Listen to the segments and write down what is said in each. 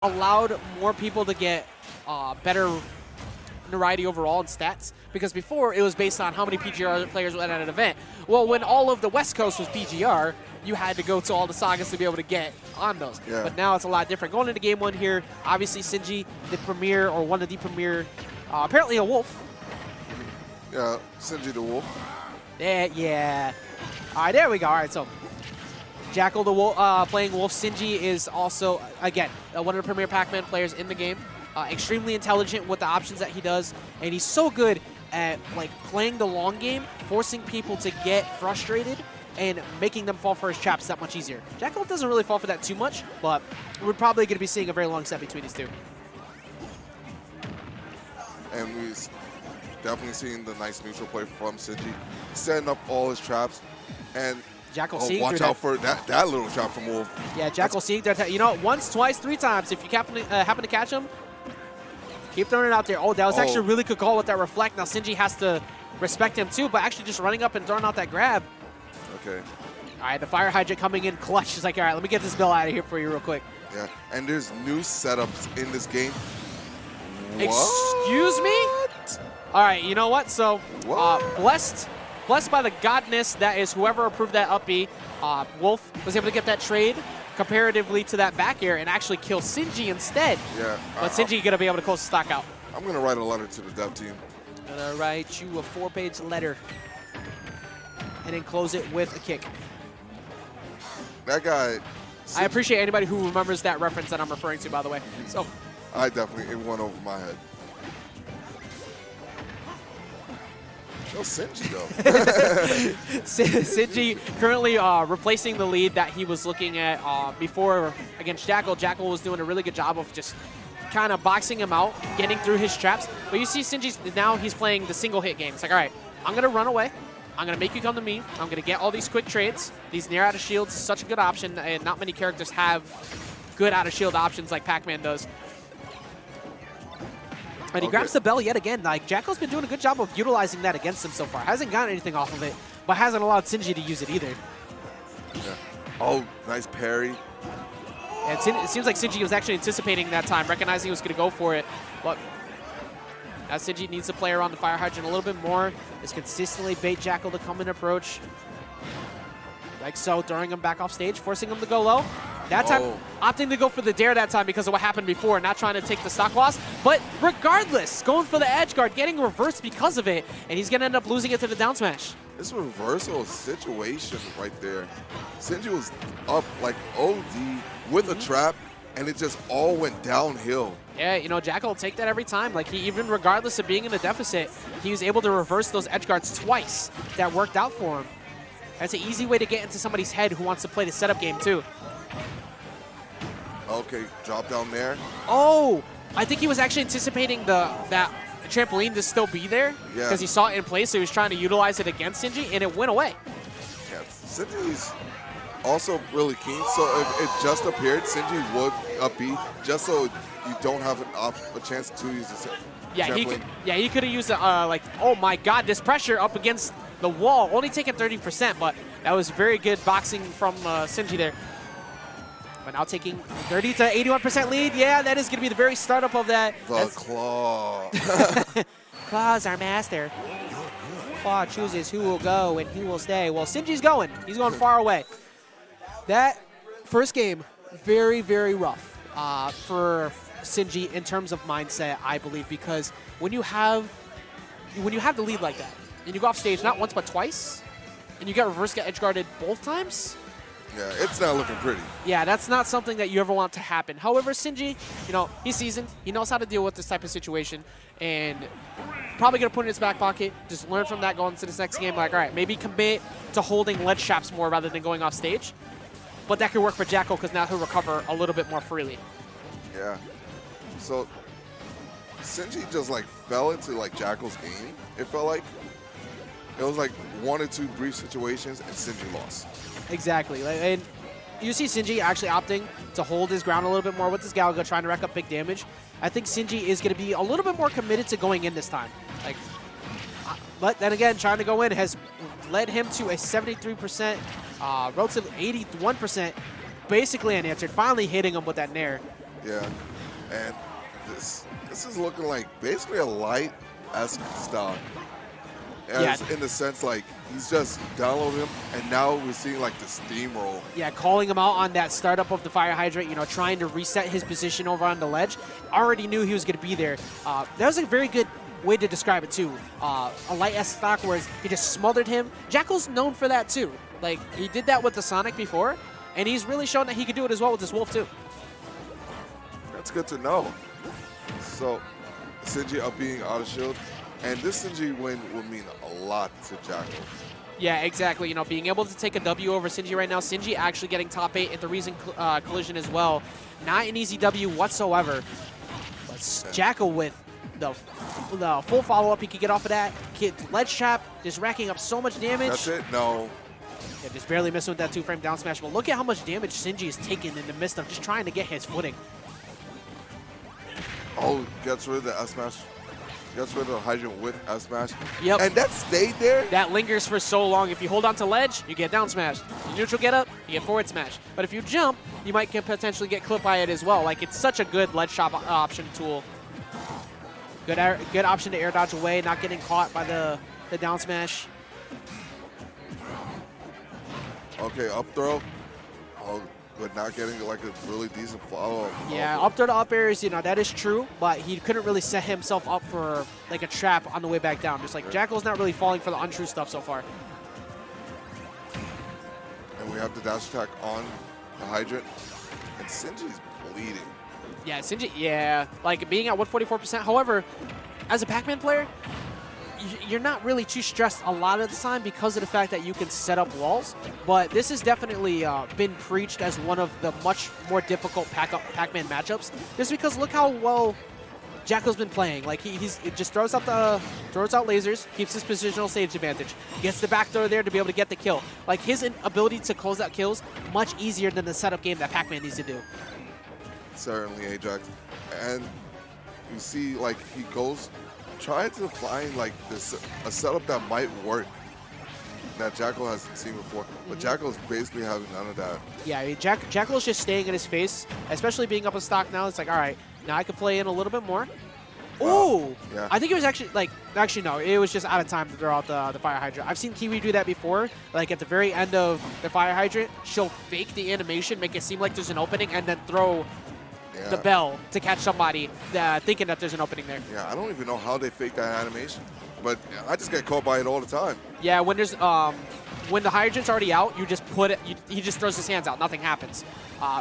allowed more people to get better notoriety overall in stats, because before it was based on how many PGR players went at an event. Well, when all of the West Coast was PGR, you had to go to all the sagas to be able to get on those. Yeah. But now it's a lot different. Going into game one here, obviously Sinji, the premier, or one of the premier, apparently a wolf. Yeah, Sinji the wolf. Yeah. All right, there we go. All right, so Jakal the wolf, playing wolf. Sinji is also, again, one of the premier Pac-Man players in the game. Extremely intelligent with the options that he does, and he's so good at like playing the long game, forcing people to get frustrated and making them fall for his traps that much easier. Jakal doesn't really fall for that too much, but we're probably going to be seeing a very long set between these two. And we're definitely seeing the nice neutral play from Sinji, setting up all his traps, and Jakal seeing watch through out for that little trap from Wolf. Yeah, Jakal seeing that. You know, once, twice, 3 times. If you happen to catch him, keep throwing it out there. Oh, that was actually a really good call with that reflect. Now Sinji has to respect him too, but actually just running up and throwing out that grab. Okay. All right, the fire hydrant coming in clutch. She's like, all right, let me get this bill out of here for you real quick. Yeah, and there's new setups in this game. Excuse me? All right, you know what? So, blessed by the godness that is whoever approved that up B, Wolf was able to get that trade comparatively to that back air and actually kill Sinji instead. Yeah. But Sinji going to be able to close the stock out. I'm going to write a letter to the dev team. I'm going to write you a 4-page letter and then close it with a kick. That guy... I appreciate anybody who remembers that reference that I'm referring to, by the way. So I definitely, it went over my head. No Sinji, though. Sinji currently replacing the lead that he was looking at before against Jakal. Jakal was doing a really good job of just kind of boxing him out, getting through his traps. But you see Sinji's, now he's playing the single hit game. It's like, all right, I'm going to run away. I'm going to make you come to me. I'm going to get all these quick trades. These near out of shields is such a good option, and not many characters have good out of shield options like Pac-Man does. And he grabs the bell yet again. Like, Jakal's been doing a good job of utilizing that against him so far. Hasn't gotten anything off of it, but hasn't allowed Sinji to use it either. Yeah. Oh, nice parry. And it seems like Sinji was actually anticipating that time, recognizing he was going to go for it. But now Sinji needs to play around the fire hydrant a little bit more. Just consistently bait Jakal to come and approach. Like so, throwing him back off stage, forcing him to go low. That time, opting to go for the dare that time because of what happened before, not trying to take the stock loss. But regardless, going for the edge guard, getting reversed because of it, and he's going to end up losing it to the down smash. This reversal situation right there. Sinji was up like OD with a trap, and it just all went downhill. Yeah, you know, Jakal will take that every time. Like, he, even regardless of being in a deficit, he was able to reverse those edge guards twice. That worked out for him. That's an easy way to get into somebody's head who wants to play the setup game, too. Okay, drop down there. Oh, I think he was actually anticipating that trampoline to still be there because he saw it in place, so he was trying to utilize it against Sinji, and it went away. Yeah, Sinji's also really keen, so if it just appeared, Sinji would up B just so you don't have a chance to use the trampoline. He could have used it, like, oh my god, this pressure up against the wall, only taking 30%, but that was very good boxing from Sinji there. But now taking 30 to 81% lead. Yeah, that is going to be the very startup of that. The claw. Claw's our master. Claw chooses who will go and who will stay. Well, Sinji's going. He's going far away. That first game, very, very rough for Sinji in terms of mindset, I believe, because when you have the lead like that, and you go off stage not once but twice, and you get reverse edge guarded both times. Yeah, it's not looking pretty. Yeah, that's not something that you ever want to happen. However, Sinji, you know, he's seasoned. He knows how to deal with this type of situation, and probably going to put it in his back pocket, just learn from that going into this next game. Like, all right, maybe commit to holding ledge traps more rather than going off stage. But that could work for Jakal because now he'll recover a little bit more freely. Yeah. So Sinji just like fell into like Jakal's game, it felt like. It was like 1 or 2 brief situations and Sinji lost. Exactly. And you see Sinji actually opting to hold his ground a little bit more with this Galaga, trying to rack up big damage. I think Sinji is going to be a little bit more committed to going in this time. Like, but then again, trying to go in has led him to a 73%, relative 81%, basically unanswered, finally hitting him with that nair. Yeah. And this is looking like basically a light-esque stock. In the sense, like, he's just downloaded him, and now we're seeing, like, the steamroll. Yeah, calling him out on that startup of the fire hydrant, you know, trying to reset his position over on the ledge. Already knew he was going to be there. That was a very good way to describe it, too. A light-esque stock where he just smothered him. Jakal's known for that, too. Like, he did that with the Sonic before, and he's really shown that he could do it as well with this Wolf, too. That's good to know. So, Sinji up being out of shield. And this Sinji win would mean a lot to Jakal. Yeah, exactly. You know, being able to take a W over Sinji right now. Sinji actually getting top 8 at the recent collision as well. Not an easy W whatsoever. But Jakal with the full follow-up he could get off of that. Ledge trap, just racking up so much damage. That's it? No. Yeah, just barely missing with that 2-frame down smash. But look at how much damage Sinji is taking in the midst of just trying to get his footing. Oh, gets rid of the S-Smash. Gets rid of the hydrant with S-Smash. Yep. And that stayed there? That lingers for so long. If you hold on to ledge, you get down smash. You neutral get up, you get forward smash. But if you jump, you might potentially get clipped by it as well. Like, it's such a good ledge chop option tool. Good option to air dodge away, not getting caught by the down smash. Okay, up throw. Oh, but not getting like a really decent follow-up. Yeah, up throw to up airs, you know, that is true, but he couldn't really set himself up for like a trap on the way back down. Just like Jakal's not really falling for the untrue stuff so far. And we have the dash attack on the hydrant. And Sinji's bleeding. Yeah, Sinji, yeah, like being at 144%. However, as a Pac-Man player, you're not really too stressed a lot of the time because of the fact that you can set up walls. But this has definitely been preached as one of the much more difficult Pac-Man matchups. Just because look how well Jakal's been playing. Like he just throws out lasers, keeps his positional stage advantage, gets the back throw there to be able to get the kill. Like his ability to close out kills much easier than the setup game that Pac-Man needs to do. Certainly, Ajax. And you see, like he goes. Trying to find like a setup that might work that Jakal hasn't seen before, but Jakal's basically having none of that. Yeah, Jakal's just staying in his face, especially being up in stock now. It's like, all right, now I can play in a little bit more. Ooh! Yeah. I think it was actually no, it was just out of time to throw out the fire hydrant. I've seen Kiwi do that before. Like at the very end of the fire hydrant, she'll fake the animation, make it seem like there's an opening, and then throw the bell to catch somebody thinking that there's an opening there. Yeah, I don't even know how they fake that animation, but I just get caught by it all the time. Yeah, when there's when the hydrant's already out, you just put it. He just throws his hands out. Nothing happens.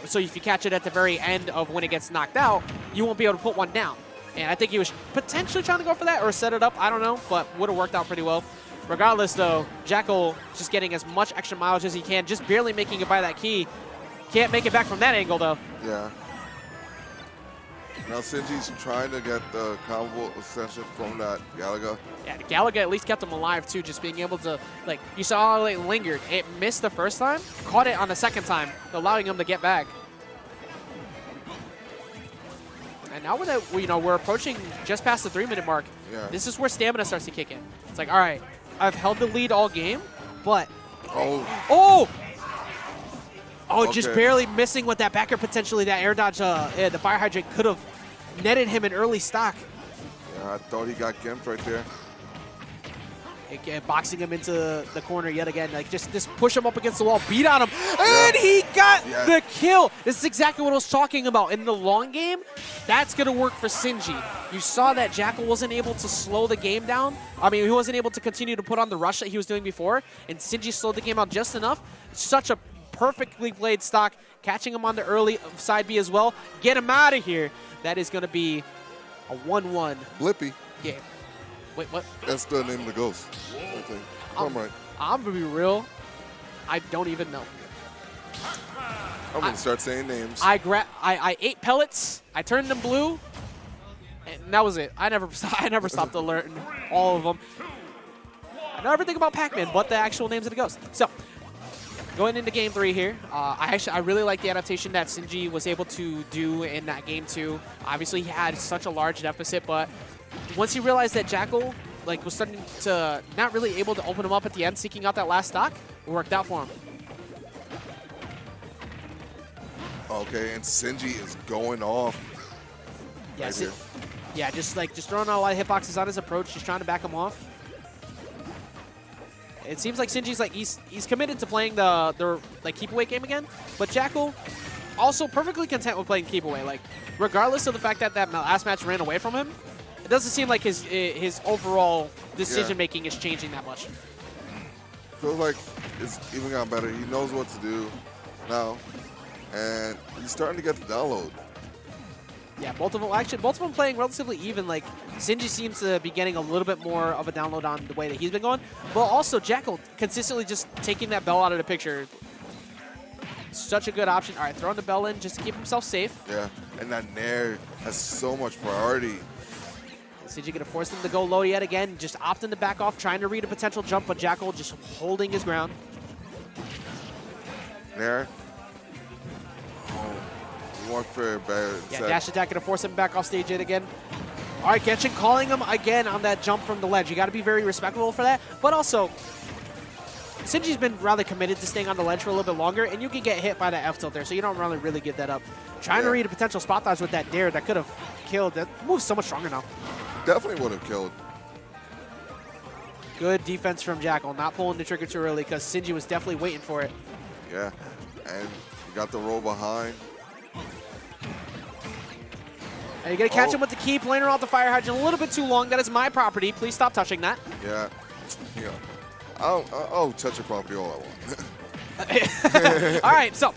So if you catch it at the very end of when it gets knocked out, you won't be able to put one down. And I think he was potentially trying to go for that or set it up. I don't know, but would have worked out pretty well. Regardless, though, Jakal just getting as much extra mileage as he can, just barely making it by that key. Can't make it back from that angle, though. Yeah. Now Sinji's trying to get the combo extension from that Galaga. Yeah, the Galaga at least kept him alive too, just being able to, like, you saw how it lingered. It missed the first time, caught it on the second time, allowing him to get back. And now we're approaching just past the 3-minute mark. Yeah. This is where stamina starts to kick in. It's like, all right, I've held the lead all game, but just barely missing with that backer potentially. That air dodge, the fire hydrant could have netted him an early stock. Yeah, I thought he got gimped right there. Again, boxing him into the corner yet again. Like, just push him up against the wall, beat on him, and he got the kill. This is exactly what I was talking about. In the long game, that's going to work for Sinji. You saw that Jakal wasn't able to slow the game down. I mean, he wasn't able to continue to put on the rush that he was doing before, and Sinji slowed the game out just enough. Such a perfectly played stock, catching him on the early side B as well. Get him out of here. That is going to be a 1-1 Blippy. game. Wait, what? That's the name of the ghost. I'm right. I'm going to be real. I don't even know. I'm going to start saying names. I ate pellets. I turned them blue. And that was it. I never stopped alerting all of them. I know everything about Pac-Man, but the actual names of the ghosts. So, going into game 3 here, I really like the adaptation that Sinji was able to do in that game 2. Obviously, he had such a large deficit, but once he realized that Jakal was starting to not really able to open him up at the end, seeking out that last stock, it worked out for him. Okay, and Sinji is going off Yeah, right here. yeah, just throwing out a lot of hitboxes on his approach, just trying to back him off. It seems like Sinji's like he's committed to playing the like keep away game again, but Jakal also perfectly content with playing keep away. Like regardless of the fact that that last match ran away from him, it doesn't seem like his overall decision making is changing that much. Feels like it's even gotten better. He knows what to do now, and he's starting to get the download. Yeah, both of them playing relatively even. Like Sinji seems to be getting a little bit more of a download on the way that he's been going, but also Jakal consistently just taking that bell out of the picture. Such a good option. All right, throwing the bell in just to keep himself safe. Yeah, and that nair has so much priority. Sinji gonna force him to go low yet again, just opting to back off, trying to read a potential jump, but Jakal just holding his ground. Nair. Oh, more fair, better. Yeah, dash attack gonna force him back off stage yet again. All right, Genshin calling him again on that jump from the ledge. You got to be very respectful for that, but also Sinji's been rather committed to staying on the ledge for a little bit longer, and you can get hit by that F tilt there, so you don't really give that up. Trying to read a potential spot dodge with that dare that could have killed. That move's so much stronger now. Definitely would have killed. Good defense from Jakal, not pulling the trigger too early because Sinji was definitely waiting for it. Yeah, and you got the roll behind. And you're going to catch him with the key, playing around the fire hydrant a little bit too long. That is my property. Please stop touching that. Yeah. I'll touch your property all I want. All right, so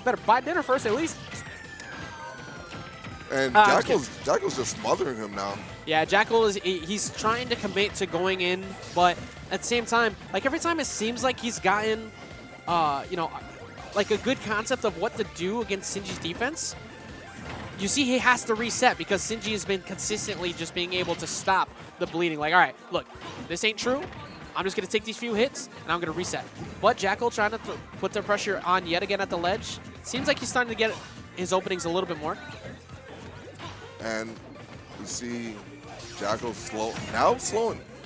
better buy dinner first at least. And Jakal's just smothering him now. Yeah, Jakal he's trying to commit to going in, but at the same time, like every time it seems like he's gotten, like a good concept of what to do against Sinji's defense, you see he has to reset because Sinji has been consistently just being able to stop the bleeding. Like, all right, look, this ain't true. I'm just going to take these few hits, and I'm going to reset. But Jakal trying to put the pressure on yet again at the ledge. Seems like he's starting to get his openings a little bit more. And you see Jakal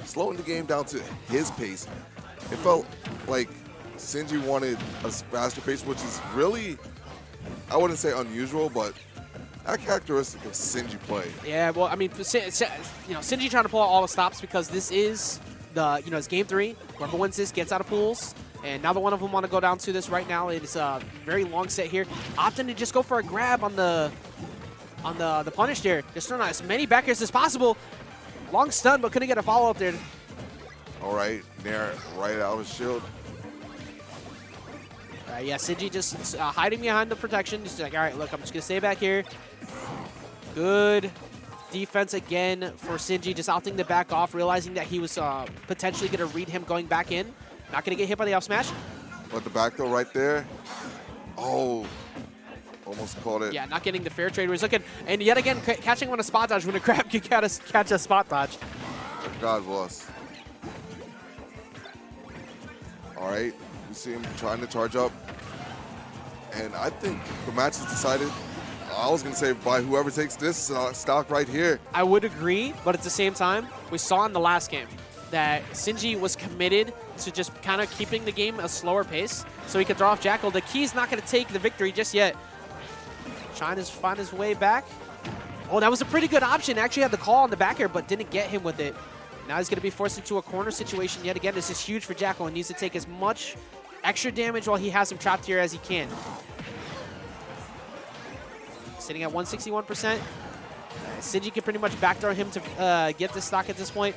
slowing the game down to his pace. It felt like Sinji wanted a faster pace, which is really, I wouldn't say unusual, but a characteristic of Sinji play. Yeah, well, I mean, Sinji trying to pull out all the stops because this is it's game 3. Whoever wins this gets out of pools. And neither one of them want to go down to this right now. It's a very long set here. Opting to just go for a grab on the punish there. Just throwing out as many back airs as possible. Long stun, but couldn't get a follow-up there. All right, Nair right out of his shield. Yeah, Sinji just hiding behind the protection. Just like, all right, look, I'm just going to stay back here. Good defense again for Sinji, just opting to back off, realizing that he was potentially going to read him going back in. Not going to get hit by the up smash. But the back throw right there. Oh, almost caught it. Yeah, not getting the fair trade where he's looking. And yet again, catching him on a spot dodge when a crab can catch a spot dodge. God bless. All right, you see him trying to charge up. And I think the match is decided. I was going to say by whoever takes this stock right here. I would agree, but at the same time, we saw in the last game that Sinji was committed to just kind of keeping the game a slower pace so he could throw off Jakal. The key's not going to take the victory just yet. Trying to find his way back. Oh, that was a pretty good option. Actually had the call on the back air, but didn't get him with it. Now he's going to be forced into a corner situation yet again. This is huge for Jakal and needs to take as much extra damage while he has him trapped here as he can. Sitting at 161%. Sinji can pretty much backdoor him to get this stock at this point.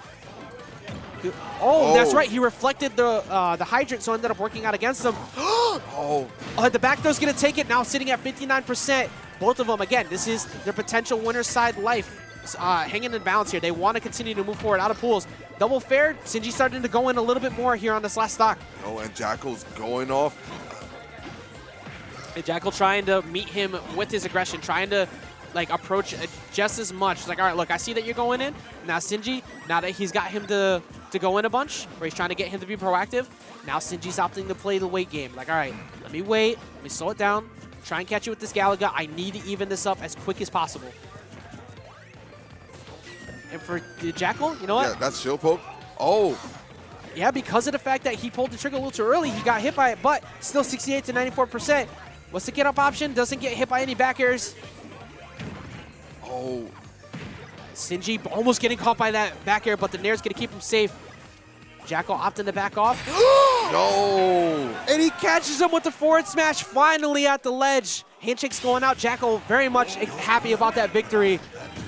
Oh, that's right. He reflected the hydrant, so ended up working out against him. The back throw's going to take it. Now sitting at 59%. Both of them, again, this is their potential winner's side life. Hanging in balance here. They want to continue to move forward out of pools. Double fair. Sinji starting to go in a little bit more here on this last stock. Oh, and Jakal's going off. And Jakal trying to meet him with his aggression, trying to approach just as much. It's like, all right, look, I see that you're going in. Now Sinji, now that he's got him to go in a bunch, where he's trying to get him to be proactive, now Sinji's opting to play the wait game. Like, all right, let me wait, let me slow it down, try and catch you with this Galaga. I need to even this up as quick as possible. And for Jakal, you know what? Yeah, that's shield poke. Oh. Yeah, because of the fact that he pulled the trigger a little too early, he got hit by it, but still 68 to 94%. What's the get up option? Doesn't get hit by any back airs. Oh, Sinji almost getting caught by that back air, but the Nair's going to keep him safe. Jakal opting to back off. no. And he catches him with the forward smash finally at the ledge. Handshake's going out. Jakal very much happy about that victory.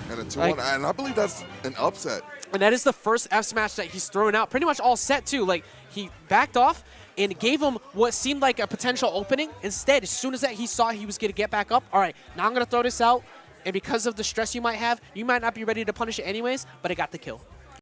And a 2-1, and I believe that's an upset. And that is the first F smash that he's thrown out. Pretty much all set, too. Like, he backed off and gave him what seemed like a potential opening. Instead, as soon as that he saw he was going to get back up, all right, now I'm going to throw this out. And because of the stress you might have, you might not be ready to punish it anyways, but it got the kill.